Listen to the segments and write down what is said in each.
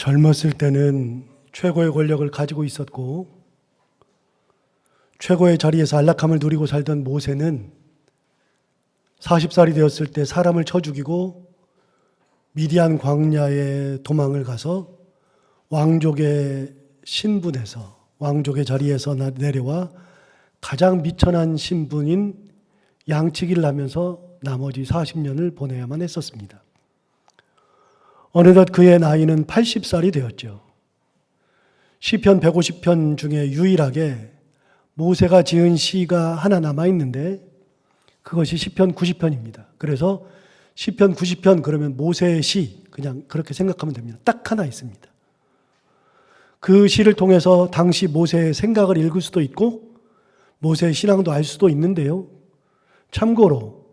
젊었을 때는 최고의 권력을 가지고 있었고 최고의 자리에서 안락함을 누리고 살던 모세는 40살이 되었을 때 사람을 쳐 죽이고 미디안 광야에 도망을 가서 왕족의 신분에서 왕족의 자리에서 내려와 가장 미천한 신분인 양치기를 하면서 나머지 40년을 보내야만 했었습니다. 어느덧 그의 나이는 80살이 되었죠. 시편 150편 중에 유일하게 모세가 지은 시가 하나 남아있는데 그것이 시편 90편입니다. 그래서 시편 90편 그러면 모세의 시 그냥 그렇게 생각하면 됩니다. 딱 하나 있습니다. 그 시를 통해서 당시 모세의 생각을 읽을 수도 있고 모세의 신앙도 알 수도 있는데요. 참고로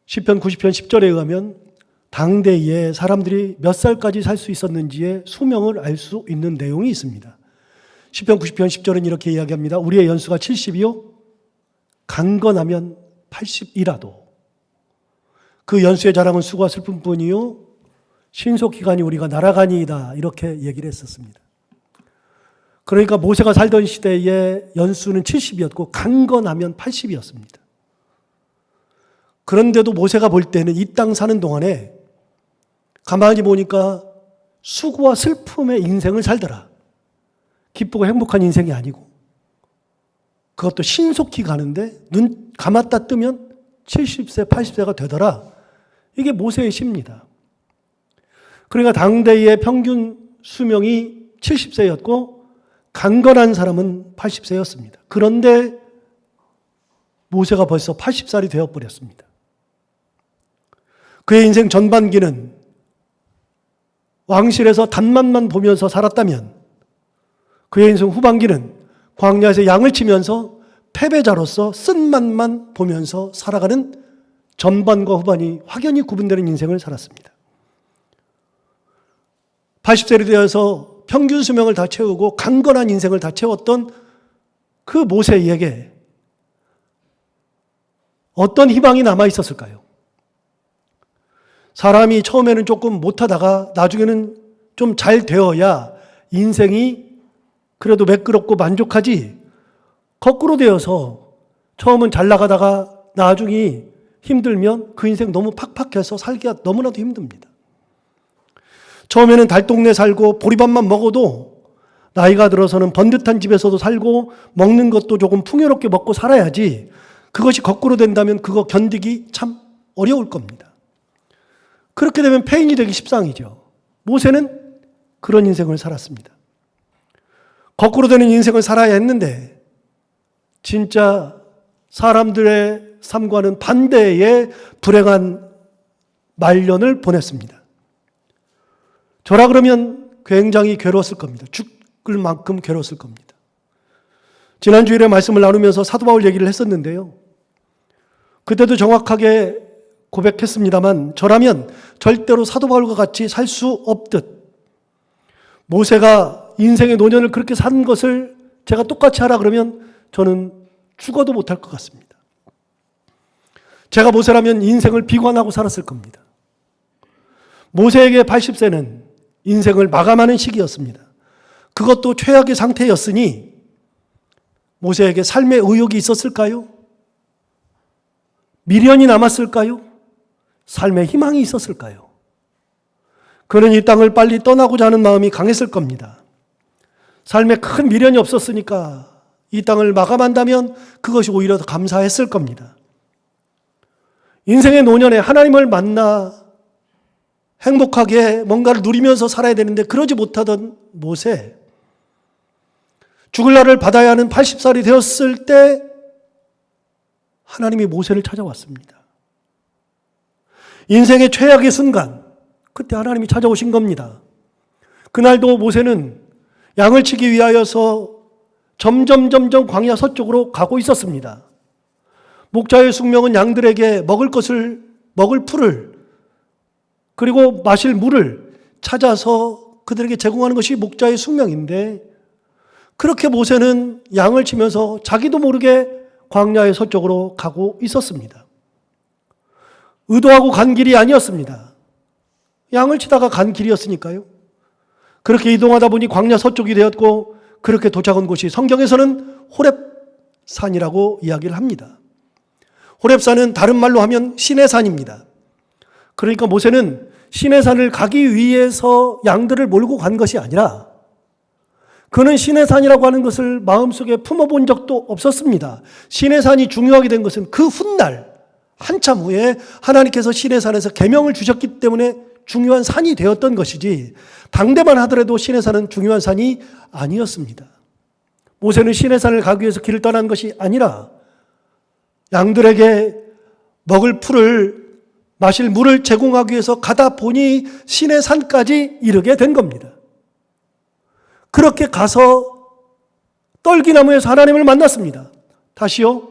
시편 90편 10절에 의하면 당대에 사람들이 몇 살까지 살 수 있었는지의 수명을 알 수 있는 내용이 있습니다. 시편 90편 10절은 이렇게 이야기합니다. 우리의 연수가 70이요 강건하면 80이라도 그 연수의 자랑은 수고와 슬픔뿐이요 신속기간이 우리가 날아가니이다 이렇게 얘기를 했었습니다. 그러니까 모세가 살던 시대의 연수는 70이었고 강건하면 80이었습니다. 그런데도 모세가 볼 때는 이 땅 사는 동안에 가만히 보니까 수고와 슬픔의 인생을 살더라. 기쁘고 행복한 인생이 아니고 그것도 신속히 가는데 눈 감았다 뜨면 70세, 80세가 되더라. 이게 모세의 시입니다. 그러니까 당대의 평균 수명이 70세였고 강건한 사람은 80세였습니다. 그런데 모세가 벌써 80살이 되어버렸습니다. 그의 인생 전반기는 왕실에서 단맛만 보면서 살았다면 그의 인생 후반기는 광야에서 양을 치면서 패배자로서 쓴맛만 보면서 살아가는 전반과 후반이 확연히 구분되는 인생을 살았습니다. 80세이 되어서 평균 수명을 다 채우고 강건한 인생을 다 채웠던 그 모세에게 어떤 희망이 남아 있었을까요? 사람이 처음에는 조금 못하다가 나중에는 좀 잘 되어야 인생이 그래도 매끄럽고 만족하지 거꾸로 되어서 처음은 잘 나가다가 나중에 힘들면 그 인생 너무 팍팍해서 살기가 너무나도 힘듭니다. 처음에는 달동네 살고 보리밥만 먹어도 나이가 들어서는 번듯한 집에서도 살고 먹는 것도 조금 풍요롭게 먹고 살아야지 그것이 거꾸로 된다면 그거 견디기 참 어려울 겁니다. 그렇게 되면 폐인이 되기 십상이죠. 모세는 그런 인생을 살았습니다. 거꾸로 되는 인생을 살아야 했는데 진짜 사람들의 삶과는 반대의 불행한 말년을 보냈습니다. 저라 그러면 굉장히 괴로웠을 겁니다. 죽을 만큼 괴로웠을 겁니다. 지난 주일에 말씀을 나누면서 사도 바울 얘기를 했었는데요. 그때도 정확하게 고백했습니다만 저라면 절대로 사도 바울과 같이 살 수 없듯 모세가 인생의 노년을 그렇게 산 것을 제가 똑같이 하라 그러면 저는 죽어도 못할 것 같습니다. 제가 모세라면 인생을 비관하고 살았을 겁니다. 모세에게 80세는 인생을 마감하는 시기였습니다. 그것도 최악의 상태였으니 모세에게 삶의 의욕이 있었을까요? 미련이 남았을까요? 삶의 희망이 있었을까요? 그는 이 땅을 빨리 떠나고자 하는 마음이 강했을 겁니다. 삶에 큰 미련이 없었으니까 이 땅을 마감한다면 그것이 오히려 더 감사했을 겁니다. 인생의 노년에 하나님을 만나 행복하게 뭔가를 누리면서 살아야 되는데 그러지 못하던 모세, 죽을 날을 받아야 하는 80살이 되었을 때 하나님이 모세를 찾아왔습니다. 인생의 최악의 순간, 그때 하나님이 찾아오신 겁니다. 그날도 모세는 양을 치기 위하여서 점점 광야 서쪽으로 가고 있었습니다. 목자의 숙명은 양들에게 먹을 풀을 그리고 마실 물을 찾아서 그들에게 제공하는 것이 목자의 숙명인데 그렇게 모세는 양을 치면서 자기도 모르게 광야의 서쪽으로 가고 있었습니다. 의도하고 간 길이 아니었습니다. 양을 치다가 간 길이었으니까요. 그렇게 이동하다 보니 광야 서쪽이 되었고 그렇게 도착한 곳이 성경에서는 호렙산이라고 이야기를 합니다. 호렙산은 다른 말로 하면 신의 산입니다. 그러니까 모세는 신의 산을 가기 위해서 양들을 몰고 간 것이 아니라 그는 신의 산이라고 하는 것을 마음속에 품어본 적도 없었습니다. 신의 산이 중요하게 된 것은 그 훗날 한참 후에 하나님께서 신의 산에서 계명을 주셨기 때문에 중요한 산이 되었던 것이지 당대만 하더라도 신의 산은 중요한 산이 아니었습니다. 모세는 신의 산을 가기 위해서 길을 떠난 것이 아니라 양들에게 먹을 풀을 마실 물을 제공하기 위해서 가다 보니 신의 산까지 이르게 된 겁니다. 그렇게 가서 떨기나무에서 하나님을 만났습니다. 다시요.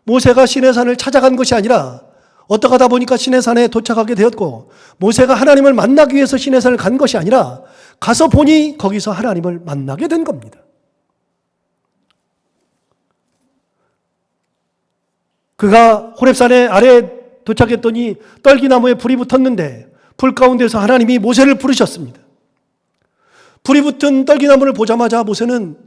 모세가 신의 산을 찾아간 것이 아니라 어떻게 하다 보니까 신의 산에 도착하게 되었고 모세가 하나님을 만나기 위해서 신의 산을 간 것이 아니라 가서 보니 거기서 하나님을 만나게 된 겁니다. 그가 호렙산의 아래에 도착했더니 떨기나무에 불이 붙었는데 불 가운데서 하나님이 모세를 부르셨습니다. 불이 붙은 떨기나무를 보자마자 모세는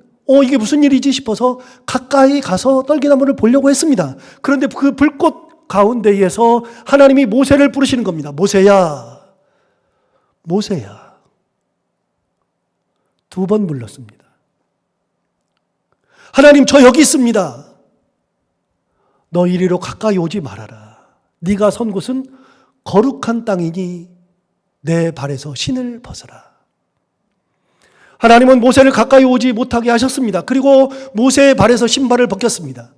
이게 무슨 일이지 싶어서 가까이 가서 떨기나무를 보려고 했습니다. 그런데 그 불꽃 가운데에서 하나님이 모세를 부르시는 겁니다. 모세야, 모세야. 2번 불렀습니다. 하나님, 저 여기 있습니다. 너 이리로 가까이 오지 말아라. 네가 선 곳은 거룩한 땅이니 내 발에서 신을 벗어라. 하나님은 모세를 가까이 오지 못하게 하셨습니다. 그리고 모세의 발에서 신발을 벗겼습니다.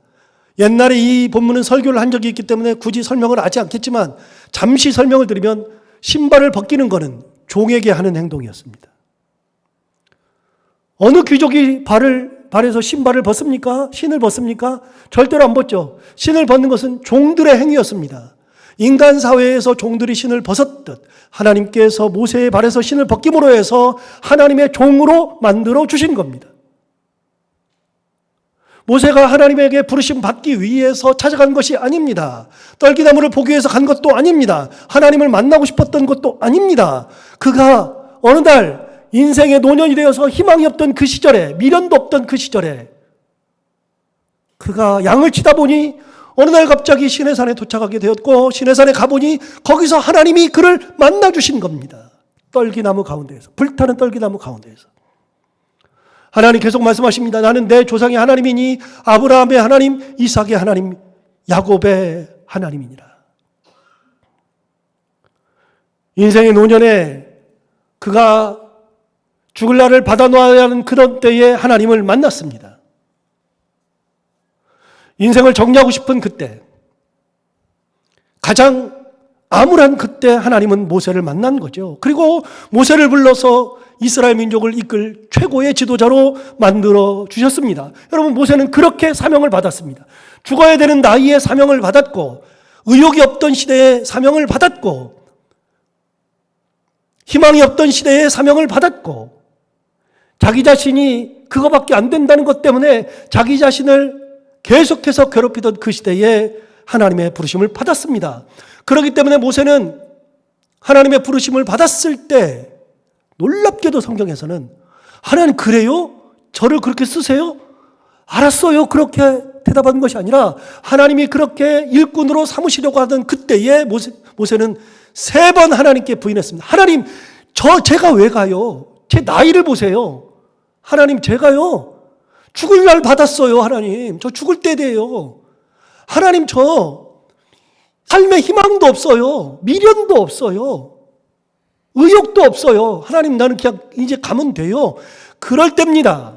옛날에 이 본문은 설교를 한 적이 있기 때문에 굳이 설명을 하지 않겠지만 잠시 설명을 드리면 신발을 벗기는 것은 종에게 하는 행동이었습니다. 어느 귀족이 발에서 신발을 벗습니까? 신을 벗습니까? 절대로 안 벗죠. 신을 벗는 것은 종들의 행위였습니다. 인간 사회에서 종들이 신을 벗었듯 하나님께서 모세의 발에서 신을 벗김으로 해서 하나님의 종으로 만들어 주신 겁니다. 모세가 하나님에게 부르심 받기 위해서 찾아간 것이 아닙니다. 떨기나무를 보기 위해서 간 것도 아닙니다. 하나님을 만나고 싶었던 것도 아닙니다. 그가 어느 날 인생의 노년이 되어서 희망이 없던 그 시절에, 미련도 없던 그 시절에 그가 양을 치다 보니 어느 날 갑자기 시내산에 도착하게 되었고 시내산에 가보니 거기서 하나님이 그를 만나주신 겁니다. 떨기나무 가운데에서, 불타는 떨기나무 가운데에서. 하나님 계속 말씀하십니다. 나는 내 조상의 하나님이니 아브라함의 하나님, 이삭의 하나님, 야곱의 하나님이니라. 인생의 노년에 그가 죽을 날을 받아놓아야 하는 그런 때에 하나님을 만났습니다. 인생을 정리하고 싶은 그때, 가장 암울한 그때 하나님은 모세를 만난 거죠. 그리고 모세를 불러서 이스라엘 민족을 이끌 최고의 지도자로 만들어 주셨습니다. 여러분, 모세는 그렇게 사명을 받았습니다. 죽어야 되는 나이에 사명을 받았고, 의욕이 없던 시대에 사명을 받았고, 희망이 없던 시대에 사명을 받았고, 자기 자신이 그거밖에 안 된다는 것 때문에 자기 자신을 계속해서 괴롭히던 그 시대에 하나님의 부르심을 받았습니다. 그렇기 때문에 모세는 하나님의 부르심을 받았을 때 놀랍게도 성경에서는 하나님 그래요? 저를 그렇게 쓰세요? 알았어요. 그렇게 대답한 것이 아니라 하나님이 그렇게 일꾼으로 삼으시려고 하던 그때에 모세는 3번 하나님께 부인했습니다. 하나님, 제가 왜 가요? 제 나이를 보세요. 하나님, 제가요 죽을 날 받았어요. 하나님, 저 죽을 때 돼요. 하나님, 저 삶에 희망도 없어요. 미련도 없어요. 의욕도 없어요. 하나님, 나는 그냥 이제 가면 돼요. 그럴 때입니다.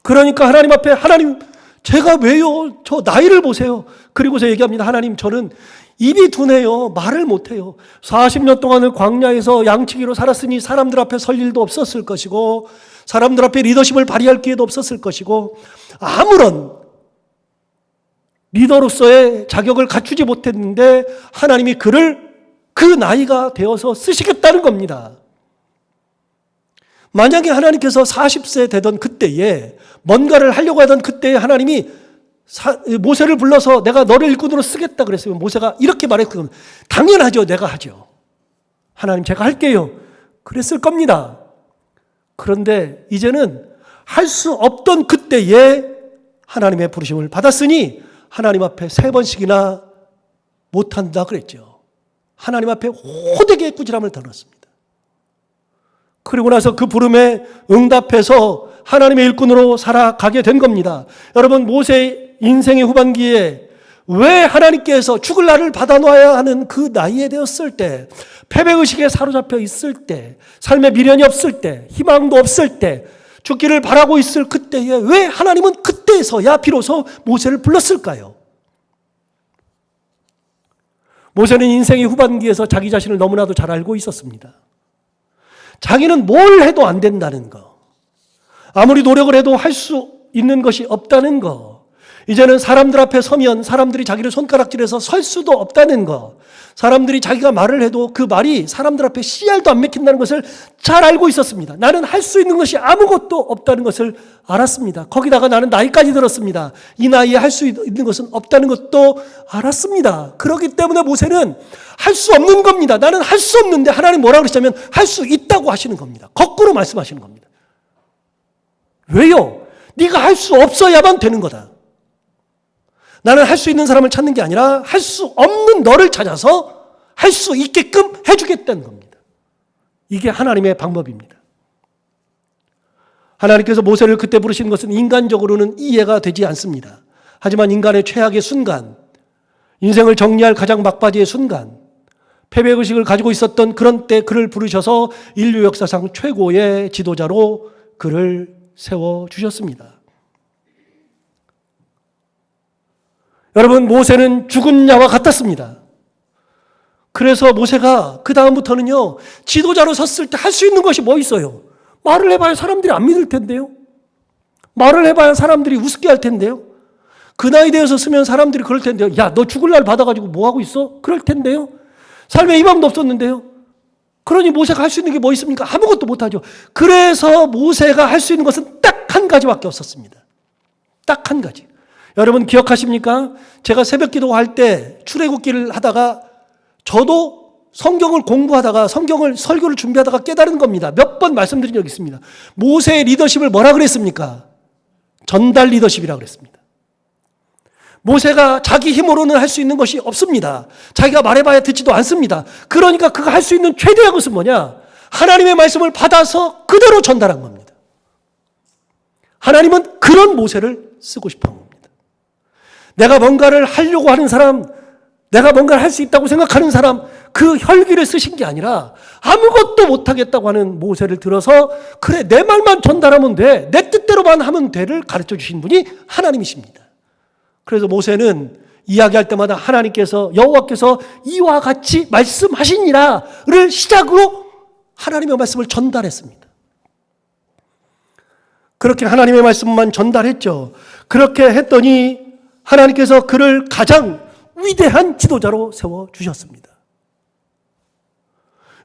그러니까 하나님 앞에, 하나님, 제가 왜요? 저 나이를 보세요. 그리고서 얘기합니다. 하나님, 저는 입이 둔해요. 말을 못해요. 40년 동안을 광야에서 양치기로 살았으니 사람들 앞에 설 일도 없었을 것이고, 사람들 앞에 리더십을 발휘할 기회도 없었을 것이고, 아무런 리더로서의 자격을 갖추지 못했는데 하나님이 그를 그 나이가 되어서 쓰시겠다는 겁니다. 만약에 하나님께서 40세 되던 그때에 뭔가를 하려고 하던 그때에 하나님이 모세를 불러서 내가 너를 일꾼으로 쓰겠다 그랬으면 모세가 이렇게 말했거든요. 당연하죠. 내가 하죠. 하나님, 제가 할게요. 그랬을 겁니다. 그런데 이제는 할 수 없던 그때에 하나님의 부르심을 받았으니 하나님 앞에 3번씩이나 못한다 그랬죠. 하나님 앞에 호되게 꾸지람을 들었습니다. 그리고 나서 그 부름에 응답해서 하나님의 일꾼으로 살아가게 된 겁니다. 여러분, 모세의 인생의 후반기에 왜 하나님께서 죽을 날을 받아놔야 하는 그 나이에 되었을 때, 패배의식에 사로잡혀 있을 때, 삶에 미련이 없을 때, 희망도 없을 때, 죽기를 바라고 있을 그때에 왜 하나님은 그때에서야 비로소 모세를 불렀을까요? 모세는 인생의 후반기에서 자기 자신을 너무나도 잘 알고 있었습니다. 자기는 뭘 해도 안 된다는 거, 아무리 노력을 해도 할 수 있는 것이 없다는 거, 이제는 사람들 앞에 서면 사람들이 자기를 손가락질해서 설 수도 없다는 거, 사람들이 자기가 말을 해도 그 말이 사람들 앞에 씨알도 안 맥힌다는 것을 잘 알고 있었습니다. 나는 할 수 있는 것이 아무것도 없다는 것을 알았습니다. 거기다가 나는 나이까지 들었습니다. 이 나이에 할 수 있는 것은 없다는 것도 알았습니다. 그렇기 때문에 모세는 할 수 없는 겁니다. 나는 할 수 없는데 하나님 뭐라고 그러시냐면 할 수 있다고 하시는 겁니다. 거꾸로 말씀하시는 겁니다. 왜요? 네가 할 수 없어야만 되는 거다. 나는 할 수 있는 사람을 찾는 게 아니라 할 수 없는 너를 찾아서 할 수 있게끔 해주겠다는 겁니다. 이게 하나님의 방법입니다. 하나님께서 모세를 그때 부르신 것은 인간적으로는 이해가 되지 않습니다. 하지만 인간의 최악의 순간, 인생을 정리할 가장 막바지의 순간, 패배의식을 가지고 있었던 그런 때 그를 부르셔서 인류 역사상 최고의 지도자로 그를 세워주셨습니다. 여러분, 모세는 죽은 야와 같았습니다. 그래서 모세가 그 다음부터는요, 지도자로 섰을 때 할 수 있는 것이 뭐 있어요? 말을 해봐야 사람들이 안 믿을 텐데요. 말을 해봐야 사람들이 우습게 할 텐데요. 그 나이 되어서 쓰면 사람들이 그럴 텐데요. 야, 너 죽을 날 받아가지고 뭐 하고 있어? 그럴 텐데요. 삶에 희망도 없었는데요. 그러니 모세가 할 수 있는 게 뭐 있습니까? 아무것도 못하죠. 그래서 모세가 할 수 있는 것은 딱 한 가지밖에 없었습니다. 딱 한 가지. 여러분 기억하십니까? 제가 새벽 기도할 때 출애굽기를 하다가 저도 성경을 공부하다가 성경을 설교를 준비하다가 깨달은 겁니다. 몇 번 말씀드린 적이 있습니다. 모세의 리더십을 뭐라 그랬습니까? 전달 리더십이라고 그랬습니다. 모세가 자기 힘으로는 할 수 있는 것이 없습니다. 자기가 말해봐야 듣지도 않습니다. 그러니까 그가 할 수 있는 최대한 것은 뭐냐? 하나님의 말씀을 받아서 그대로 전달한 겁니다. 하나님은 그런 모세를 쓰고 싶어 합니다. 내가 뭔가를 하려고 하는 사람, 내가 뭔가를 할 수 있다고 생각하는 사람, 그 혈기를 쓰신 게 아니라 아무것도 못하겠다고 하는 모세를 들어서 그래 내 말만 전달하면 돼, 내 뜻대로만 하면 돼를 가르쳐 주신 분이 하나님이십니다. 그래서 모세는 이야기할 때마다 하나님께서 여호와께서 이와 같이 말씀하시니라를 시작으로 하나님의 말씀을 전달했습니다. 그렇게 하나님의 말씀만 전달했죠. 그렇게 했더니 하나님께서 그를 가장 위대한 지도자로 세워주셨습니다.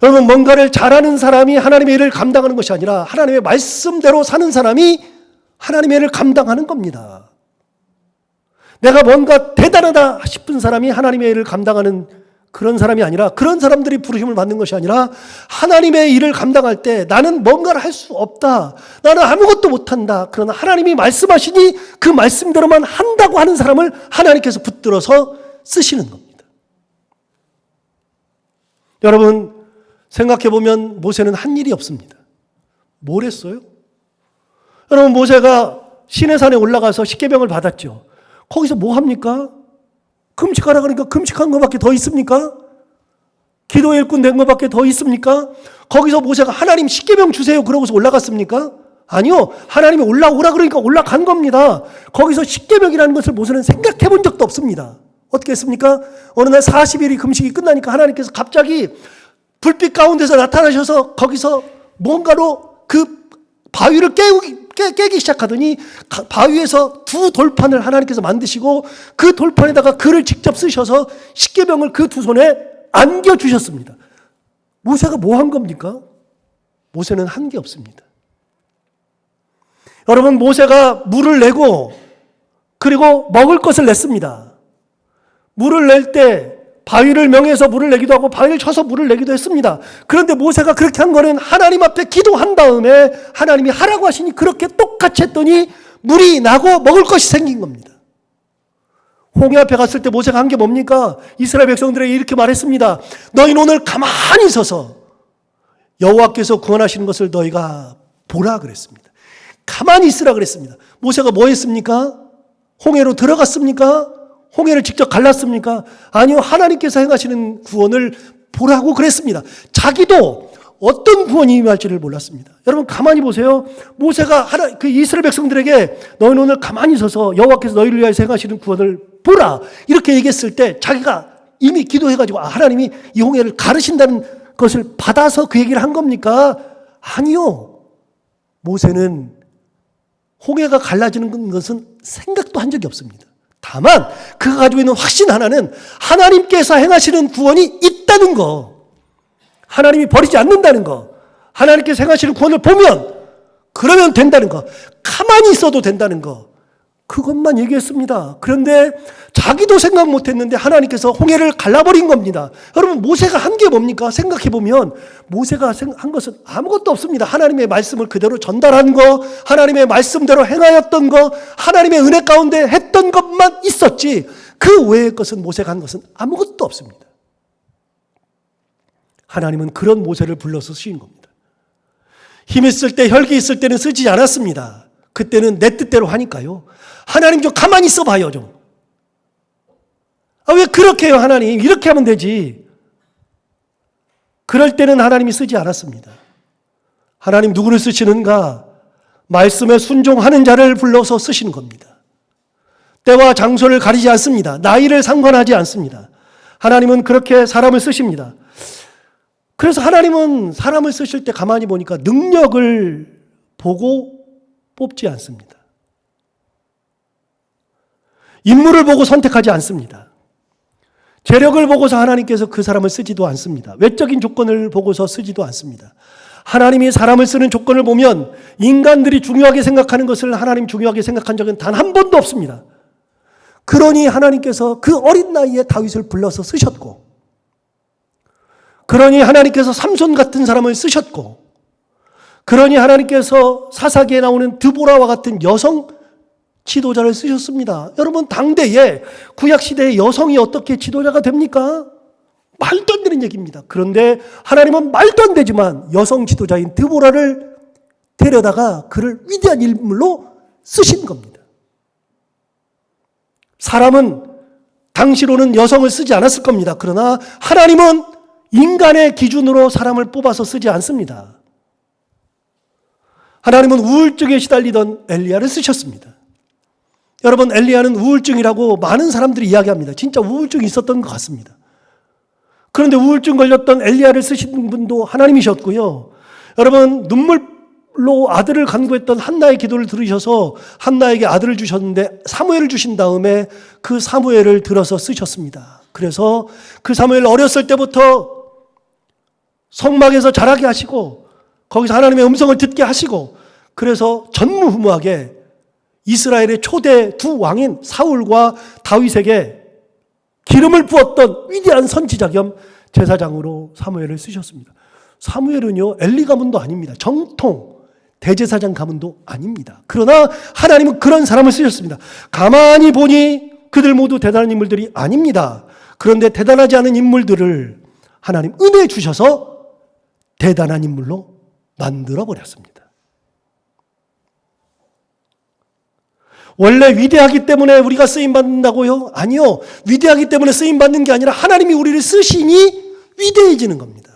여러분, 뭔가를 잘하는 사람이 하나님의 일을 감당하는 것이 아니라 하나님의 말씀대로 사는 사람이 하나님의 일을 감당하는 겁니다. 내가 뭔가 대단하다 싶은 사람이 하나님의 일을 감당하는 그런 사람이 아니라, 그런 사람들이 부르심을 받는 것이 아니라 하나님의 일을 감당할 때 나는 뭔가를 할 수 없다, 나는 아무것도 못한다, 그러나 하나님이 말씀하시니 그 말씀대로만 한다고 하는 사람을 하나님께서 붙들어서 쓰시는 겁니다. 여러분 생각해보면 모세는 한 일이 없습니다. 뭘 했어요? 여러분, 모세가 시내산에 올라가서 십계명을 받았죠. 거기서 뭐 합니까? 금식하라 그러니까 금식한 것밖에 더 있습니까? 기도의 일꾼 된 것밖에 더 있습니까? 거기서 모세가 하나님 십계명 주세요 그러고서 올라갔습니까? 아니요. 하나님이 올라오라 그러니까 올라간 겁니다. 거기서 십계명이라는 것을 모세는 생각해 본 적도 없습니다. 어떻게 했습니까? 어느 날 40일이 금식이 끝나니까 하나님께서 갑자기 불빛 가운데서 나타나셔서 거기서 뭔가로 그 바위를 깨기 시작하더니 바위에서 두 돌판을 하나님께서 만드시고 그 돌판에다가 글을 직접 쓰셔서 십계명을 그 두 손에 안겨주셨습니다. 모세가 뭐 한 겁니까? 모세는 한 게 없습니다. 여러분, 모세가 물을 내고 그리고 먹을 것을 냈습니다. 물을 낼 때 바위를 명해서 물을 내기도 하고 바위를 쳐서 물을 내기도 했습니다. 그런데 모세가 그렇게 한 거는 하나님 앞에 기도한 다음에 하나님이 하라고 하시니 그렇게 똑같이 했더니 물이 나고 먹을 것이 생긴 겁니다. 홍해 앞에 갔을 때 모세가 한 게 뭡니까? 이스라엘 백성들에게 이렇게 말했습니다. 너희는 오늘 가만히 서서 여호와께서 구원하시는 것을 너희가 보라 그랬습니다. 가만히 있으라 그랬습니다. 모세가 뭐 했습니까? 홍해로 들어갔습니까? 홍해를 직접 갈랐습니까? 아니요. 하나님께서 행하시는 구원을 보라고 그랬습니다. 자기도 어떤 구원이 임할지를 몰랐습니다. 여러분 가만히 보세요. 모세가 그 이스라엘 백성들에게 너희는 오늘 가만히 서서 여호와께서 너희를 위하여서 행하시는 구원을 보라 이렇게 얘기했을 때 자기가 이미 기도해가지고 하나님이 이 홍해를 가르신다는 것을 받아서 그 얘기를 한 겁니까? 아니요. 모세는 홍해가 갈라지는 것은 생각도 한 적이 없습니다. 다만 그가 가지고 있는 확신 하나는 하나님께서 행하시는 구원이 있다는 거, 하나님이 버리지 않는다는 거, 하나님께서 행하시는 구원을 보면 그러면 된다는 거, 가만히 있어도 된다는 거, 그것만 얘기했습니다. 그런데 자기도 생각 못했는데 하나님께서 홍해를 갈라버린 겁니다. 여러분 모세가 한 게 뭡니까? 생각해보면 모세가 한 것은 아무것도 없습니다. 하나님의 말씀을 그대로 전달한 거, 하나님의 말씀대로 행하였던 거, 하나님의 은혜 가운데 했던 것만 있었지 그 외의 것은 모세가 한 것은 아무것도 없습니다. 하나님은 그런 모세를 불러서 쓰신 겁니다. 힘 있을 때, 혈기 있을 때는 쓰지 않았습니다. 그때는 내 뜻대로 하니까요. 하나님 좀 가만히 있어봐요 좀. 왜 그렇게 해요 하나님? 이렇게 하면 되지. 그럴 때는 하나님이 쓰지 않았습니다. 하나님 누구를 쓰시는가? 말씀에 순종하는 자를 불러서 쓰시는 겁니다. 때와 장소를 가리지 않습니다. 나이를 상관하지 않습니다. 하나님은 그렇게 사람을 쓰십니다. 그래서 하나님은 사람을 쓰실 때 가만히 보니까 능력을 보고 뽑지 않습니다. 인물을 보고 선택하지 않습니다. 재력을 보고서 하나님께서 그 사람을 쓰지도 않습니다. 외적인 조건을 보고서 쓰지도 않습니다. 하나님이 사람을 쓰는 조건을 보면 인간들이 중요하게 생각하는 것을 하나님 중요하게 생각한 적은 단 한 번도 없습니다. 그러니 하나님께서 그 어린 나이에 다윗을 불러서 쓰셨고, 그러니 하나님께서 삼손 같은 사람을 쓰셨고, 그러니 하나님께서 사사기에 나오는 드보라와 같은 여성 지도자를 쓰셨습니다. 여러분 당대에 구약시대의 여성이 어떻게 지도자가 됩니까? 말도 안 되는 얘기입니다. 그런데 하나님은 말도 안 되지만 여성 지도자인 드보라를 데려다가 그를 위대한 인물로 쓰신 겁니다. 사람은 당시로는 여성을 쓰지 않았을 겁니다. 그러나 하나님은 인간의 기준으로 사람을 뽑아서 쓰지 않습니다. 하나님은 우울증에 시달리던 엘리야를 쓰셨습니다. 여러분 엘리야는 우울증이라고 많은 사람들이 이야기합니다. 진짜 우울증이 있었던 것 같습니다. 그런데 우울증 걸렸던 엘리야를 쓰신 분도 하나님이셨고요. 여러분 눈물로 아들을 간구했던 한나의 기도를 들으셔서 한나에게 아들을 주셨는데 사무엘을 주신 다음에 그 사무엘을 들어서 쓰셨습니다. 그래서 그 사무엘 어렸을 때부터 성막에서 자라게 하시고 거기서 하나님의 음성을 듣게 하시고 그래서 전무후무하게 이스라엘의 초대 두 왕인 사울과 다윗에게 기름을 부었던 위대한 선지자 겸 제사장으로 사무엘을 쓰셨습니다. 사무엘은요 엘리 가문도 아닙니다. 정통 대제사장 가문도 아닙니다. 그러나 하나님은 그런 사람을 쓰셨습니다. 가만히 보니 그들 모두 대단한 인물들이 아닙니다. 그런데 대단하지 않은 인물들을 하나님 은혜 주셔서 대단한 인물로 만들어 버렸습니다. 원래 위대하기 때문에 우리가 쓰임받는다고요? 아니요. 위대하기 때문에 쓰임받는 게 아니라 하나님이 우리를 쓰시니 위대해지는 겁니다.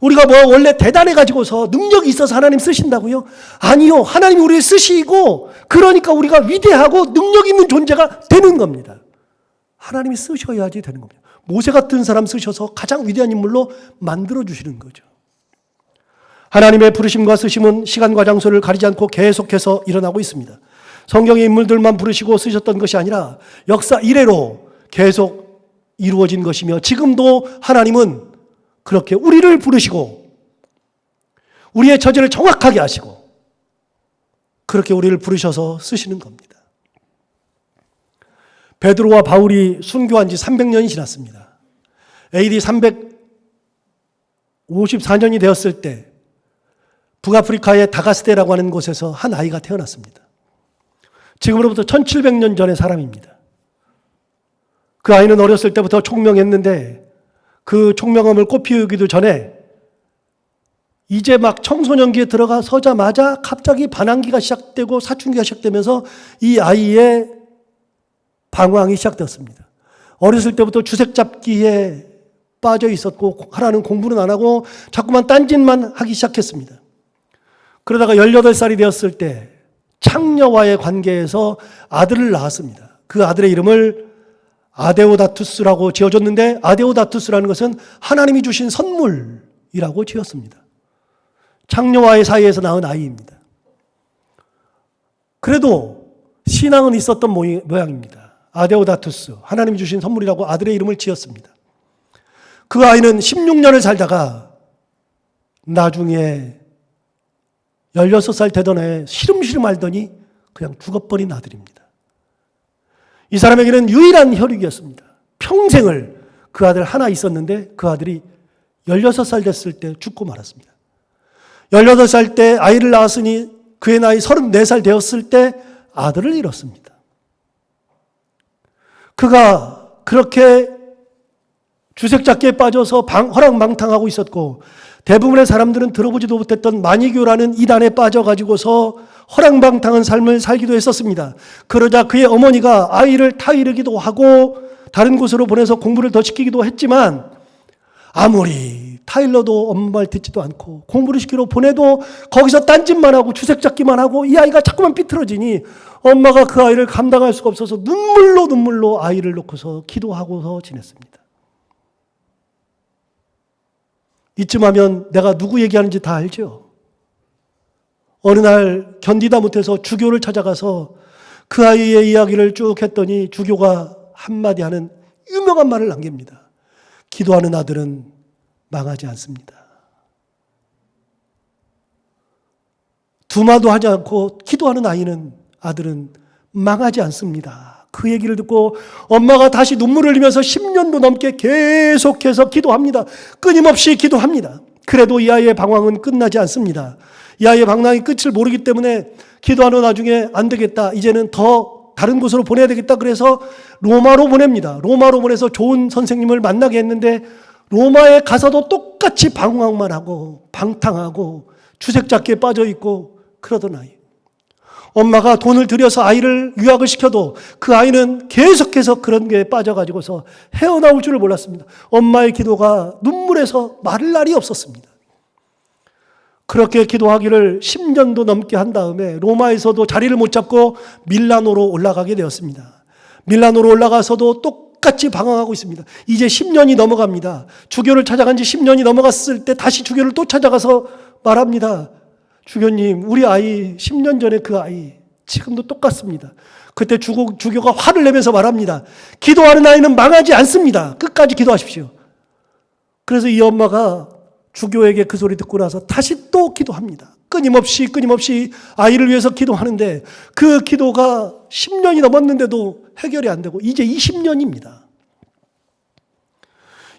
우리가 뭐 원래 대단해가지고서 능력이 있어서 하나님 쓰신다고요? 아니요. 하나님이 우리를 쓰시고 그러니까 우리가 위대하고 능력 있는 존재가 되는 겁니다. 하나님이 쓰셔야지 되는 겁니다. 모세 같은 사람 쓰셔서 가장 위대한 인물로 만들어주시는 거죠. 하나님의 부르심과 쓰심은 시간과 장소를 가리지 않고 계속해서 일어나고 있습니다. 성경의 인물들만 부르시고 쓰셨던 것이 아니라 역사 이래로 계속 이루어진 것이며 지금도 하나님은 그렇게 우리를 부르시고 우리의 처지를 정확하게 하시고 그렇게 우리를 부르셔서 쓰시는 겁니다. 베드로와 바울이 순교한 지 300년이 지났습니다. AD 354년이 되었을 때 북아프리카의 다가스테라고 하는 곳에서 한 아이가 태어났습니다. 지금으로부터 1700년 전의 사람입니다. 그 아이는 어렸을 때부터 총명했는데 그 총명함을 꽃피우기도 전에 이제 막 청소년기에 들어가 서자마자 갑자기 반항기가 시작되고 사춘기가 시작되면서 이 아이의 방황이 시작되었습니다. 어렸을 때부터 주색 잡기에 빠져 있었고 하라는 공부는 안 하고 자꾸만 딴짓만 하기 시작했습니다. 그러다가 18살이 되었을 때 창녀와의 관계에서 아들을 낳았습니다. 그 아들의 이름을 아데오다투스라고 지어줬는데 아데오다투스라는 것은 하나님이 주신 선물이라고 지었습니다. 창녀와의 사이에서 낳은 아이입니다. 그래도 신앙은 있었던 모양입니다. 아데오다투스, 하나님이 주신 선물이라고 아들의 이름을 지었습니다. 그 아이는 16년을 살다가 나중에 16살 되던 해에 시름시름 앓더니 그냥 죽어버린 아들입니다. 이 사람에게는 유일한 혈육이었습니다. 평생을 그 아들 하나 있었는데 그 아들이 16살 됐을 때 죽고 말았습니다. 18살 때 아이를 낳았으니 그의 나이 34살 되었을 때 아들을 잃었습니다. 그가 그렇게 주색잡기에 빠져서 허랑방탕하고 있었고 대부분의 사람들은 들어보지도 못했던 마니교라는 이단에 빠져가지고서 허랑방탕한 삶을 살기도 했었습니다. 그러자 그의 어머니가 아이를 타이르기도 하고 다른 곳으로 보내서 공부를 더 시키기도 했지만 아무리 타일러도 엄마 말 듣지도 않고 공부를 시키러 보내도 거기서 딴짓만 하고 주색잡기만 하고 이 아이가 자꾸만 삐뚤어지니 엄마가 그 아이를 감당할 수가 없어서 눈물로 아이를 놓고서 기도하고서 지냈습니다. 이쯤 하면 내가 누구 얘기하는지 다 알죠? 어느 날 견디다 못해서 주교를 찾아가서 그 아이의 이야기를 쭉 했더니 주교가 한마디 하는 유명한 말을 남깁니다. 기도하는 아들은 망하지 않습니다. 두마도 하지 않고 기도하는 아들은 망하지 않습니다. 그 얘기를 듣고 엄마가 다시 눈물을 흘리면서 10년도 넘게 계속해서 기도합니다. 끊임없이 기도합니다. 그래도 이 아이의 방황은 끝나지 않습니다. 이 아이의 방황이 끝을 모르기 때문에 기도하는 와중에 안 되겠다. 이제는 더 다른 곳으로 보내야 되겠다. 그래서 로마로 보냅니다. 로마로 보내서 좋은 선생님을 만나게 했는데 로마에 가서도 똑같이 방황만 하고 방탕하고 주색잡기에 빠져 있고 그러던 아이. 엄마가 돈을 들여서 아이를 유학을 시켜도 그 아이는 계속해서 그런 게 빠져가지고서 헤어나올 줄을 몰랐습니다. 엄마의 기도가 눈물에서 마를 날이 없었습니다. 그렇게 기도하기를 10년도 넘게 한 다음에 로마에서도 자리를 못 잡고 밀라노로 올라가게 되었습니다. 밀라노로 올라가서도 똑같이 방황하고 있습니다. 이제 10년이 넘어갑니다. 주교를 찾아간 지 10년이 넘어갔을 때 다시 주교를 또 찾아가서 말합니다. 주교님, 우리 아이 10년 전에 그 아이 지금도 똑같습니다. 그때 주교가 화를 내면서 말합니다. 기도하는 아이는 망하지 않습니다. 끝까지 기도하십시오. 그래서 이 엄마가 주교에게 그 소리 듣고 나서 다시 또 기도합니다. 끊임없이 아이를 위해서 기도하는데 그 기도가 10년이 넘었는데도 해결이 안 되고 이제 20년입니다.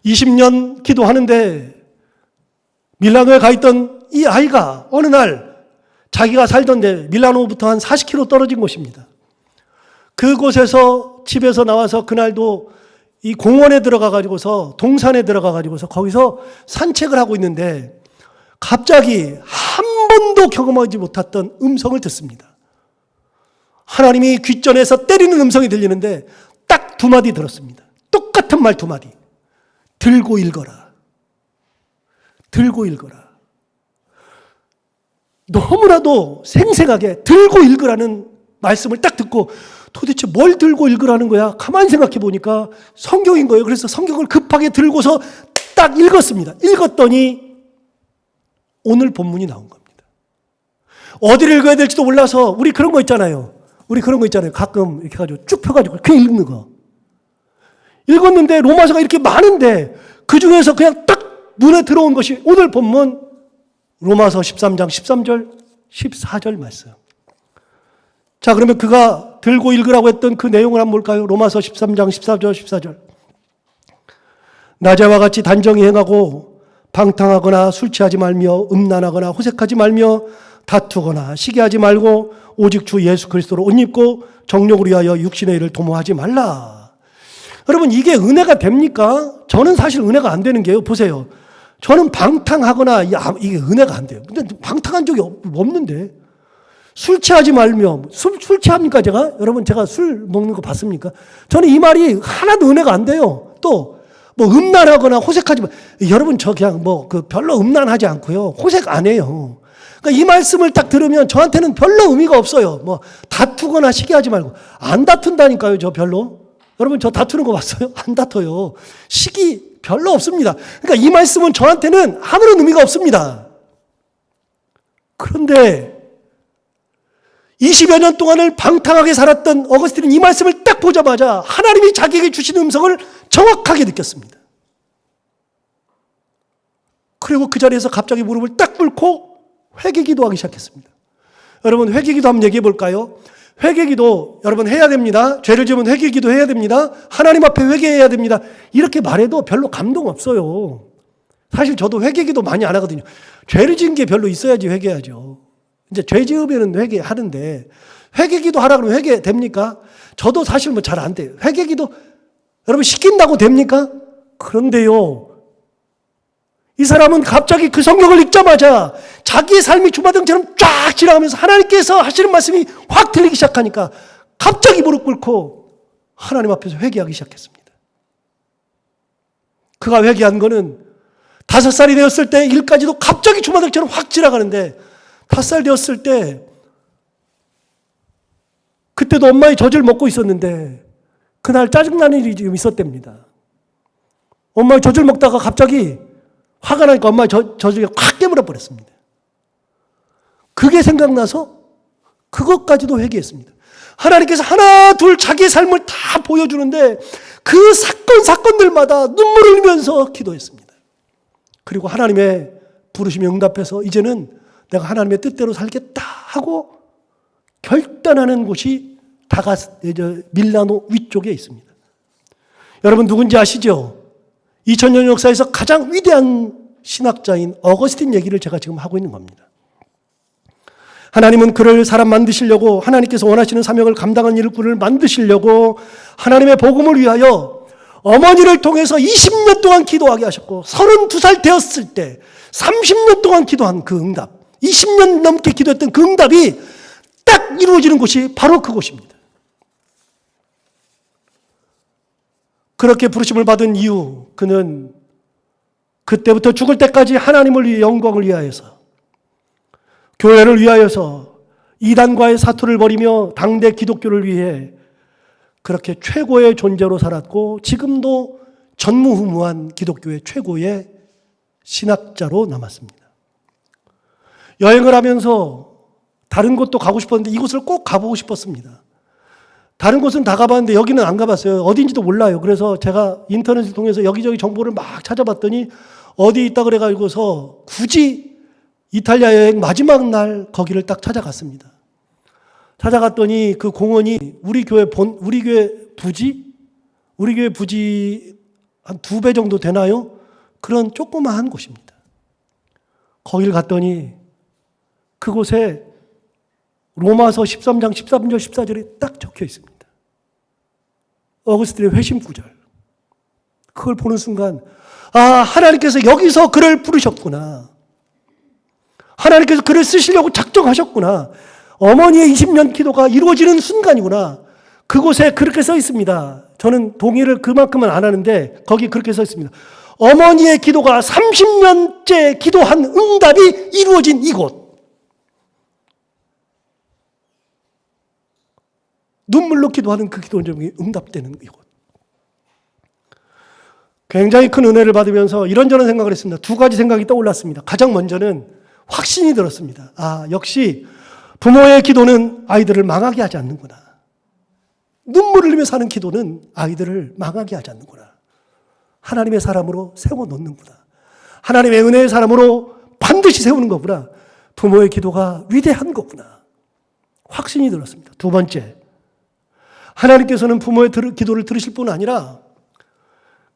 20년 기도하는데 밀라노에 가 있던 이 아이가 어느 날 자기가 살던 밀라노부터 한 40km 떨어진 곳입니다. 그곳에서 집에서 나와서 그날도 이 공원에 들어가가지고서 동산에 들어가가지고서 거기서 산책을 하고 있는데 갑자기 한 번도 경험하지 못했던 음성을 듣습니다. 하나님이 귓전에서 때리는 음성이 들리는데 딱 두 마디 들었습니다. 똑같은 말 두 마디. 들고 읽어라. 들고 읽어라. 너무나도 생생하게 들고 읽으라는 말씀을 딱 듣고 도대체 뭘 들고 읽으라는 거야? 가만히 생각해 보니까 성경인 거예요. 그래서 성경을 급하게 들고서 딱 읽었습니다. 읽었더니 오늘 본문이 나온 겁니다. 어디를 읽어야 될지도 몰라서 우리 그런 거 있잖아요. 가끔 이렇게 가지고 쭉 펴가지고 그냥 읽는 거. 읽었는데 로마서가 이렇게 많은데 그 중에서 그냥 딱 눈에 들어온 것이 오늘 본문 로마서 13장 13절 14절 말씀. 자, 그러면 그가 들고 읽으라고 했던 그 내용을 한번 볼까요? 로마서 13장 14절. 낮에와 같이 단정히 행하고 방탕하거나 술 취하지 말며 음란하거나 호색하지 말며 다투거나 시기하지 말고 오직 주 예수 그리스도로 옷 입고 정욕을 위하여 육신의 일을 도모하지 말라. 여러분, 이게 은혜가 됩니까? 저는 사실 은혜가 안 되는 게요. 보세요. 저는 방탕하거나 이게 은혜가 안 돼요. 근데 방탕한 적이 없는데. 술 취하지 말며, 술 취합니까 제가? 여러분, 제가 술 먹는 거 봤습니까? 저는 이 말이 하나도 은혜가 안 돼요. 또 뭐 음란하거나 호색하지 마. 여러분, 저 그냥 별로 음란하지 않고요. 호색 안 해요. 그러니까 이 말씀을 딱 들으면 저한테는 별로 의미가 없어요. 뭐 다투거나 시기하지 말고. 안 다툰다니까요, 저 별로. 여러분, 저 다투는 거 봤어요? 안 다퉈요. 시기 별로 없습니다. 그러니까 이 말씀은 저한테는 아무런 의미가 없습니다. 그런데 20여 년 동안을 방탕하게 살았던 어거스틴은 이 말씀을 딱 보자마자 하나님이 자기에게 주신 음성을 정확하게 느꼈습니다. 그리고 그 자리에서 갑자기 무릎을 딱 꿇고 회개기도하기 시작했습니다. 여러분, 회개기도 한번 얘기해 볼까요? 회개기도 여러분 해야 됩니다. 죄를 지으면 회개기도 해야 됩니다. 하나님 앞에 회개해야 됩니다. 이렇게 말해도 별로 감동 없어요. 사실 저도 회개기도 많이 안 하거든요. 죄를 지은 게 별로 있어야지 회개하죠. 이제 죄 지으면 회개하는데 회개기도 하라 그러면 회개 됩니까? 저도 사실 뭐 잘 안 돼요. 회개기도 여러분 시킨다고 됩니까? 그런데요, 이 사람은 갑자기 그 성경을 읽자마자 자기의 삶이 주마등처럼 쫙 지나가면서 하나님께서 하시는 말씀이 확 들리기 시작하니까 갑자기 무릎 꿇고 하나님 앞에서 회개하기 시작했습니다. 그가 회개한 거는 5살이 되었을 때 일까지도 갑자기 주마등처럼 확 지나가는데 5살 되었을 때 그때도 엄마의 젖을 먹고 있었는데 그날 짜증나는 일이 지금 있었답니다. 엄마의 젖을 먹다가 갑자기 화가 나니까 엄마의 젖을 확 깨물어 버렸습니다. 그게 생각나서 그것까지도 회개했습니다. 하나님께서 하나 둘 자기의 삶을 다 보여주는데 그 사건들마다 눈물을 흘리면서 기도했습니다. 그리고 하나님의 부르심에 응답해서 이제는 내가 하나님의 뜻대로 살겠다 하고 결단하는 곳이 밀라노 위쪽에 있습니다. 여러분 누군지 아시죠? 2000년 역사에서 가장 위대한 신학자인 어거스틴 얘기를 제가 지금 하고 있는 겁니다. 하나님은 그를 사람 만드시려고 하나님께서 원하시는 사명을 감당한 일꾼을 만드시려고 하나님의 복음을 위하여 어머니를 통해서 20년 동안 기도하게 하셨고 32살 되었을 때 30년 동안 기도한 그 응답 20년 넘게 기도했던 그 응답이 딱 이루어지는 곳이 바로 그곳입니다. 그렇게 부르심을 받은 이후 그는 그때부터 죽을 때까지 하나님을 위해 영광을 위하여서 교회를 위하여서 이단과의 사투를 벌이며 당대 기독교를 위해 그렇게 최고의 존재로 살았고 지금도 전무후무한 기독교의 최고의 신학자로 남았습니다. 여행을 하면서 다른 곳도 가고 싶었는데 이곳을 꼭 가보고 싶었습니다. 다른 곳은 다 가봤는데 여기는 안 가봤어요. 어딘지도 몰라요. 그래서 제가 인터넷을 통해서 여기저기 정보를 막 찾아봤더니 어디 있다 그래가지고서 굳이 이탈리아 여행 마지막 날 거기를 딱 찾아갔습니다. 찾아갔더니 그 공원이 우리 교회 부지 한 2배 정도 되나요? 그런 조그마한 곳입니다. 거기를 갔더니 그곳에 로마서 13장 13절 14절이 딱 적혀 있습니다. 어거스틴의 회심 구절. 그걸 보는 순간 하나님께서 여기서 그를 부르셨구나. 하나님께서 그를 쓰시려고 작정하셨구나. 어머니의 20년 기도가 이루어지는 순간이구나. 그곳에 그렇게 써 있습니다. 저는 동의를 그만큼은 안 하는데 거기 그렇게 써 있습니다. 어머니의 기도가 30년째 기도한 응답이 이루어진 이곳. 눈물로 기도하는 그 기도 제목이 응답되는 이곳. 굉장히 큰 은혜를 받으면서 이런저런 생각을 했습니다. 2가지 생각이 떠올랐습니다. 가장 먼저는 확신이 들었습니다. 역시 부모의 기도는 아이들을 망하게 하지 않는구나. 눈물을 흘리며 사는 기도는 아이들을 망하게 하지 않는구나. 하나님의 사람으로 세워놓는구나. 하나님의 은혜의 사람으로 반드시 세우는 거구나. 부모의 기도가 위대한 거구나. 확신이 들었습니다. 두 번째, 하나님께서는 부모의 기도를 들으실 뿐 아니라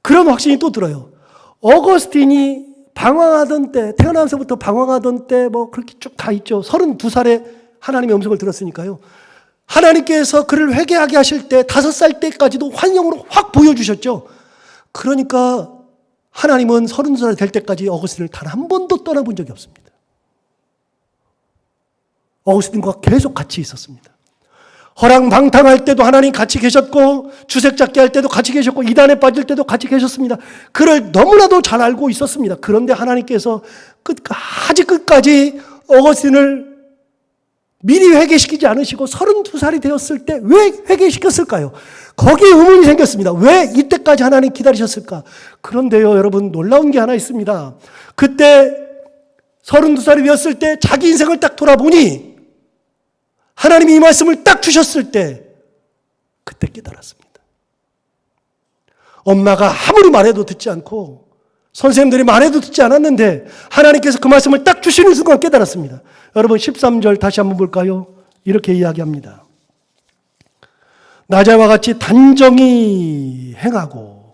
그런 확신이 또 들어요. 어거스틴이 방황하던 때, 태어나면서부터 방황하던 때 뭐 그렇게 쭉 다 있죠. 32살에 하나님의 음성을 들었으니까요. 하나님께서 그를 회개하게 하실 때 5살 때까지도 환영으로 확 보여주셨죠. 그러니까 하나님은 32살 될 때까지 어거스틴을 단 한 번도 떠나본 적이 없습니다. 어거스틴과 계속 같이 있었습니다. 허랑방탕할 때도 하나님 같이 계셨고, 주색 잡기 할 때도 같이 계셨고, 이단에 빠질 때도 같이 계셨습니다. 그를 너무나도 잘 알고 있었습니다. 그런데 하나님께서 끝까지 어거스틴을 미리 회개시키지 않으시고 32살이 되었을 때 왜 회개시켰을까요? 거기에 의문이 생겼습니다. 왜 이때까지 하나님 기다리셨을까? 그런데요, 여러분, 놀라운 게 하나 있습니다. 그때 32살이 되었을 때 자기 인생을 딱 돌아보니 하나님이 이 말씀을 딱 주셨을 때 그때 깨달았습니다. 엄마가 아무리 말해도 듣지 않고 선생님들이 말해도 듣지 않았는데 하나님께서 그 말씀을 딱 주시는 순간 깨달았습니다. 여러분 13절 다시 한번 볼까요? 이렇게 이야기합니다. 나자와 같이 단정히 행하고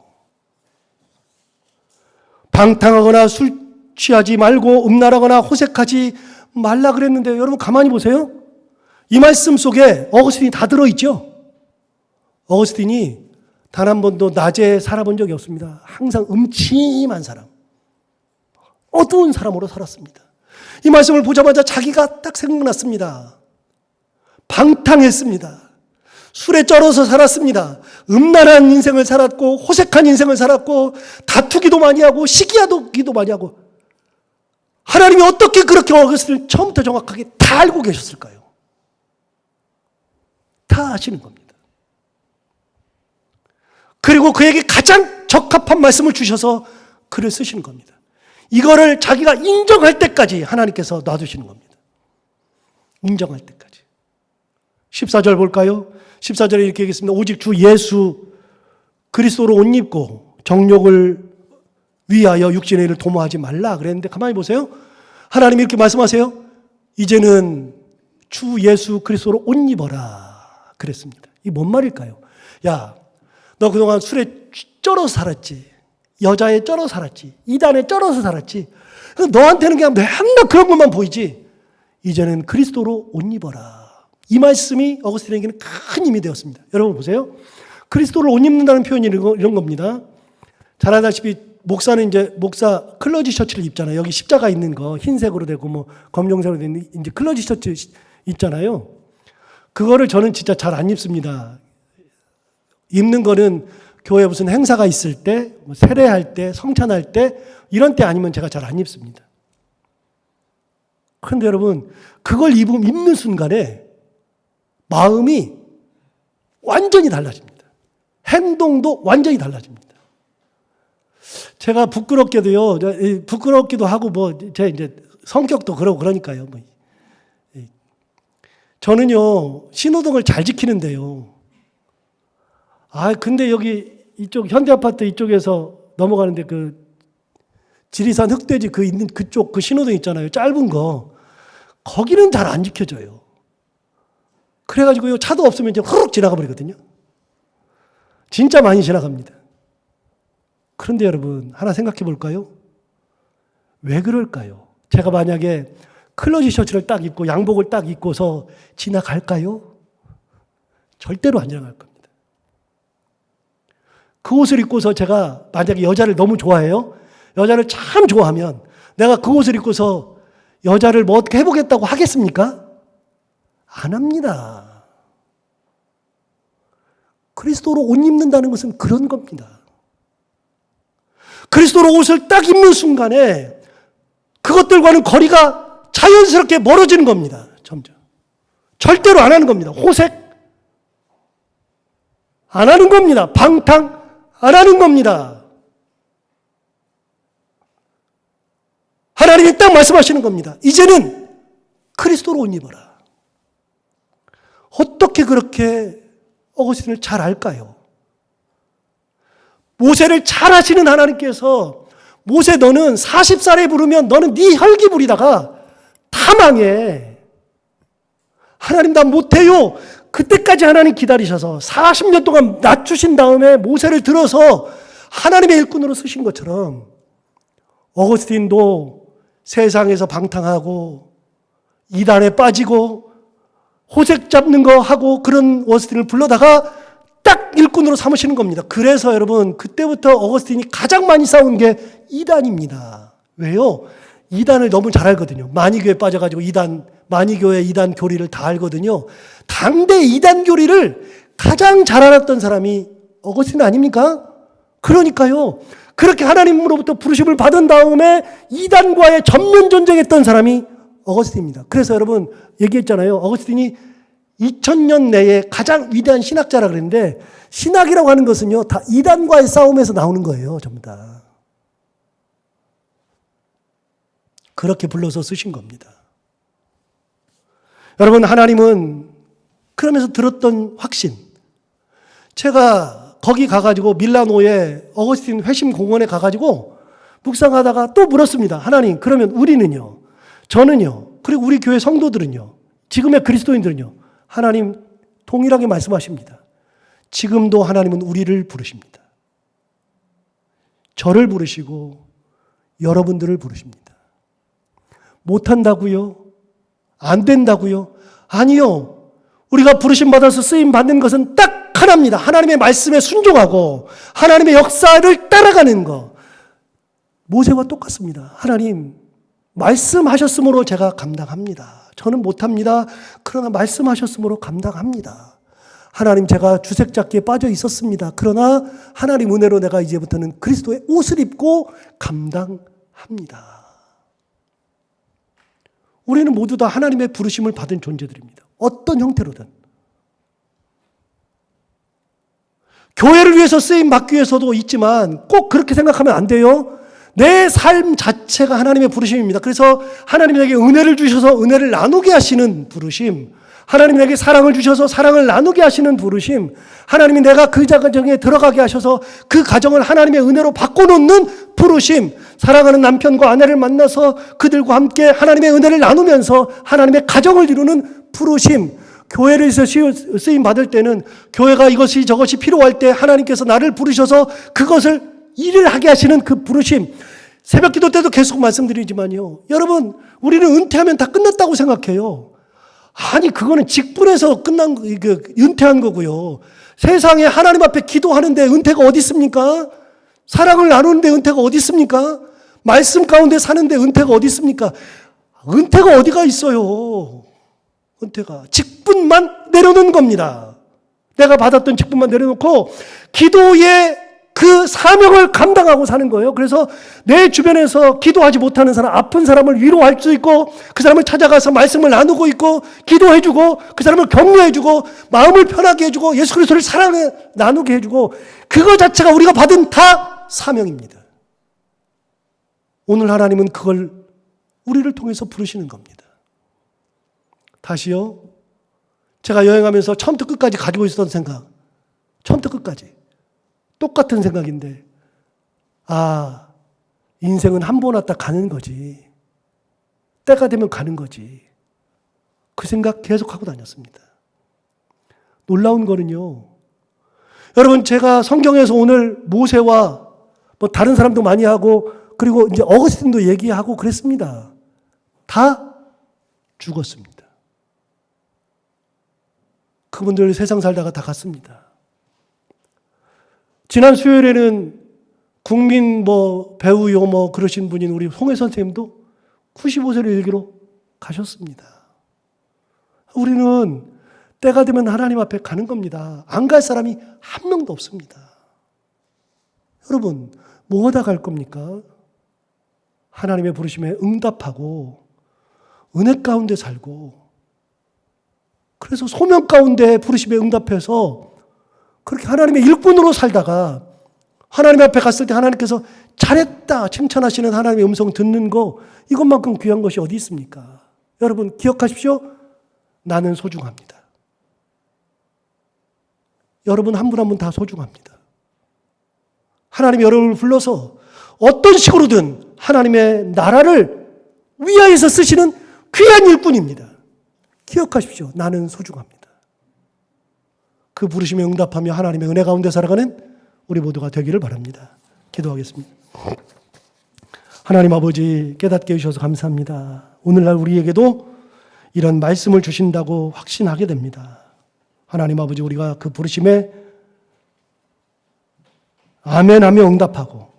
방탕하거나 술 취하지 말고 음란하거나 호색하지 말라 그랬는데 여러분 가만히 보세요. 이 말씀 속에 어거스틴이 다 들어있죠. 어거스틴이 단 한 번도 낮에 살아본 적이 없습니다. 항상 음침한 사람, 어두운 사람으로 살았습니다. 이 말씀을 보자마자 자기가 딱 생각났습니다. 방탕했습니다. 술에 쩔어서 살았습니다. 음란한 인생을 살았고 호색한 인생을 살았고 다투기도 많이 하고 시기하기도 많이 하고 하나님이 어떻게 그렇게 어거스틴을 처음부터 정확하게 다 알고 계셨을까요? 다 아시는 겁니다. 그리고 그에게 가장 적합한 말씀을 주셔서 글을 쓰시는 겁니다. 이거를 자기가 인정할 때까지 하나님께서 놔두시는 겁니다. 인정할 때까지. 14절 볼까요? 14절에 이렇게 얘기했습니다. 오직 주 예수 그리스도로 옷 입고 정욕을 위하여 육신의 일을 도모하지 말라 그랬는데 가만히 보세요. 하나님이 이렇게 말씀하세요. 이제는 주 예수 그리스도로 옷 입어라 그랬습니다. 이게 뭔 말일까요? 야, 너 그동안 술에 쩔어서 살았지. 여자에 쩔어서 살았지. 이단에 쩔어서 살았지. 너한테는 그냥 맨날 그런 것만 보이지. 이제는 그리스도로 옷 입어라. 이 말씀이 어거스틴에게는 큰 힘이 되었습니다. 여러분 보세요. 그리스도를 옷 입는다는 표현이 이런 겁니다. 잘 아다시피 목사는 이제 목사 클러지 셔츠를 입잖아요. 여기 십자가 있는 거 흰색으로 되고 뭐 검정색으로 된 이제 클러지 셔츠 있잖아요. 그거를 저는 진짜 잘 안 입습니다. 입는 거는 교회 무슨 행사가 있을 때, 뭐 세례할 때, 성찬할 때 이런 때 아니면 제가 잘 안 입습니다. 그런데 여러분 그걸 입는 순간에 마음이 완전히 달라집니다. 행동도 완전히 달라집니다. 제가 부끄럽게도요, 부끄럽기도 하고 제 이제 성격도 그러고 그러니까요. 저는요 신호등을 잘 지키는데요. 근데 여기 이쪽 현대아파트 이쪽에서 넘어가는데 그 지리산 흑돼지 그 있는 그쪽 그 신호등 있잖아요. 짧은 거. 거기는 잘 안 지켜져요. 그래가지고요 차도 없으면 이제 후룩 지나가 버리거든요. 진짜 많이 지나갑니다. 그런데 여러분 하나 생각해 볼까요? 왜 그럴까요? 제가 만약에 클러지 셔츠를 딱 입고 양복을 딱 입고서 지나갈까요? 절대로 안 지나갈 겁니다. 그 옷을 입고서 제가 만약에 여자를 너무 좋아해요? 여자를 참 좋아하면 내가 그 옷을 입고서 여자를 뭐 어떻게 해보겠다고 하겠습니까? 안 합니다. 그리스도로 옷 입는다는 것은 그런 겁니다. 그리스도로 옷을 딱 입는 순간에 그것들과는 거리가 자연스럽게 멀어지는 겁니다. 점점. 절대로 안 하는 겁니다. 호색 안 하는 겁니다. 방탕 안 하는 겁니다. 하나님이 딱 말씀하시는 겁니다. 이제는 그리스도로 옷 입어라. 어떻게 그렇게 어거스틴을 잘 알까요? 모세를 잘 아시는 하나님께서 모세 너는 40살에 부르면 너는 네 혈기 부리다가 다 망해. 하나님 나 못해요. 그때까지 하나님 기다리셔서 40년 동안 낮추신 다음에 모세를 들어서 하나님의 일꾼으로 쓰신 것처럼 어거스틴도 세상에서 방탕하고 이단에 빠지고 호색 잡는 거 하고 그런 어거스틴을 불러다가 딱 일꾼으로 삼으시는 겁니다. 그래서 여러분 그때부터 어거스틴이 가장 많이 싸운 게 이단입니다. 왜요? 이단을 너무 잘 알거든요. 마니교에 빠져가지고 마니교의 이단 교리를 다 알거든요. 당대 이단 교리를 가장 잘 알았던 사람이 어거스틴 아닙니까? 그러니까요. 그렇게 하나님으로부터 부르심을 받은 다음에 이단과의 전면 전쟁했던 사람이 어거스틴입니다. 그래서 여러분 얘기했잖아요. 어거스틴이 2000년 내에 가장 위대한 신학자라 그랬는데 신학이라고 하는 것은요. 다 이단과의 싸움에서 나오는 거예요. 전부 다. 그렇게 불러서 쓰신 겁니다. 여러분 하나님은 그러면서 들었던 확신. 제가 거기 가가지고 밀라노에 어거스틴 회심 공원에 가가지고 묵상하다가 또 물었습니다. 하나님 그러면 우리는요. 저는요. 그리고 우리 교회 성도들은요. 지금의 그리스도인들은요. 하나님 동일하게 말씀하십니다. 지금도 하나님은 우리를 부르십니다. 저를 부르시고 여러분들을 부르십니다. 못한다고요? 안 된다고요? 아니요. 우리가 부르심 받아서 쓰임 받는 것은 딱 하나입니다. 하나님의 말씀에 순종하고 하나님의 역사를 따라가는 것. 모세와 똑같습니다. 하나님 말씀하셨으므로 제가 감당합니다. 저는 못합니다. 그러나 말씀하셨으므로 감당합니다. 하나님 제가 주색잡기에 빠져 있었습니다. 그러나 하나님 은혜로 내가 이제부터는 그리스도의 옷을 입고 감당합니다. 우리는 모두 다 하나님의 부르심을 받은 존재들입니다. 어떤 형태로든. 교회를 위해서 쓰임 받기 위해서도 있지만 꼭 그렇게 생각하면 안 돼요. 내 삶 자체가 하나님의 부르심입니다. 그래서 하나님이 내게 은혜를 주셔서 은혜를 나누게 하시는 부르심, 하나님이 내게 사랑을 주셔서 사랑을 나누게 하시는 부르심, 하나님이 내가 그 가정에 들어가게 하셔서 그 가정을 하나님의 은혜로 바꿔놓는 부르심, 사랑하는 남편과 아내를 만나서 그들과 함께 하나님의 은혜를 나누면서 하나님의 가정을 이루는 부르심, 교회를 위해서 쓰임 받을 때는 교회가 이것이 저것이 필요할 때 하나님께서 나를 부르셔서 그것을 일을 하게 하시는 그 부르심. 새벽 기도 때도 계속 말씀드리지만요. 여러분, 우리는 은퇴하면 다 끝났다고 생각해요. 아니, 그거는 직분에서 끝난, 은퇴한 거고요. 세상에 하나님 앞에 기도하는데 은퇴가 어디 있습니까? 사랑을 나누는데 은퇴가 어디 있습니까? 말씀 가운데 사는데 은퇴가 어디 있습니까? 은퇴가 어디가 있어요? 은퇴가. 직분만 내려놓는 겁니다. 내가 받았던 직분만 내려놓고 기도의 그 사명을 감당하고 사는 거예요. 그래서 내 주변에서 기도하지 못하는 사람, 아픈 사람을 위로할 수 있고 그 사람을 찾아가서 말씀을 나누고 있고 기도해주고 그 사람을 격려해주고 마음을 편하게 해주고 예수 그리스도를 사랑해 나누게 해주고 그거 자체가 우리가 받은 다 사명입니다. 오늘 하나님은 그걸 우리를 통해서 부르시는 겁니다. 다시요. 제가 여행하면서 처음부터 끝까지 가지고 있었던 생각. 처음부터 끝까지. 똑같은 생각인데, 인생은 한 번 왔다 가는 거지. 때가 되면 가는 거지. 그 생각 계속 하고 다녔습니다. 놀라운 거는요. 여러분, 제가 성경에서 오늘 모세와 뭐 다른 사람도 많이 하고, 그리고 이제 어거스틴도 얘기하고 그랬습니다. 다 죽었습니다. 그분들 세상 살다가 다 갔습니다. 지난 수요일에는 국민 배우요 그러신 분인 우리 홍해 선생님도 95세를 일기로 가셨습니다. 우리는 때가 되면 하나님 앞에 가는 겁니다. 안 갈 사람이 한 명도 없습니다. 여러분, 뭐하다 갈 겁니까? 하나님의 부르심에 응답하고 은혜 가운데 살고 그래서 소명 가운데 부르심에 응답해서 그렇게 하나님의 일꾼으로 살다가 하나님 앞에 갔을 때 하나님께서 잘했다 칭찬하시는 하나님의 음성 듣는 거 이것만큼 귀한 것이 어디 있습니까? 여러분 기억하십시오. 나는 소중합니다. 여러분 한 분 한 분 다 소중합니다. 하나님이 여러분을 불러서 어떤 식으로든 하나님의 나라를 위하여서 쓰시는 귀한 일꾼입니다. 기억하십시오. 나는 소중합니다. 그 부르심에 응답하며 하나님의 은혜 가운데 살아가는 우리 모두가 되기를 바랍니다. 기도하겠습니다. 하나님 아버지, 깨닫게 해주셔서 감사합니다. 오늘날 우리에게도 이런 말씀을 주신다고 확신하게 됩니다. 하나님 아버지, 우리가 그 부르심에 아멘하며 응답하고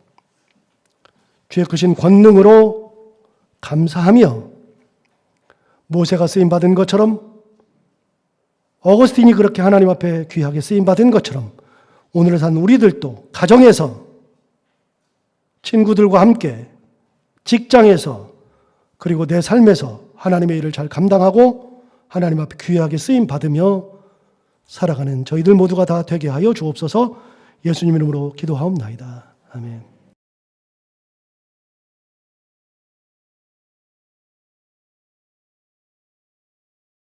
주의 크신 권능으로 감사하며 모세가 쓰임받은 것처럼, 어거스틴이 그렇게 하나님 앞에 귀하게 쓰임받은 것처럼 오늘 산 우리들도 가정에서, 친구들과 함께, 직장에서, 그리고 내 삶에서 하나님의 일을 잘 감당하고 하나님 앞에 귀하게 쓰임받으며 살아가는 저희들 모두가 다 되게 하여 주옵소서. 예수님 이름으로 기도하옵나이다. 아멘.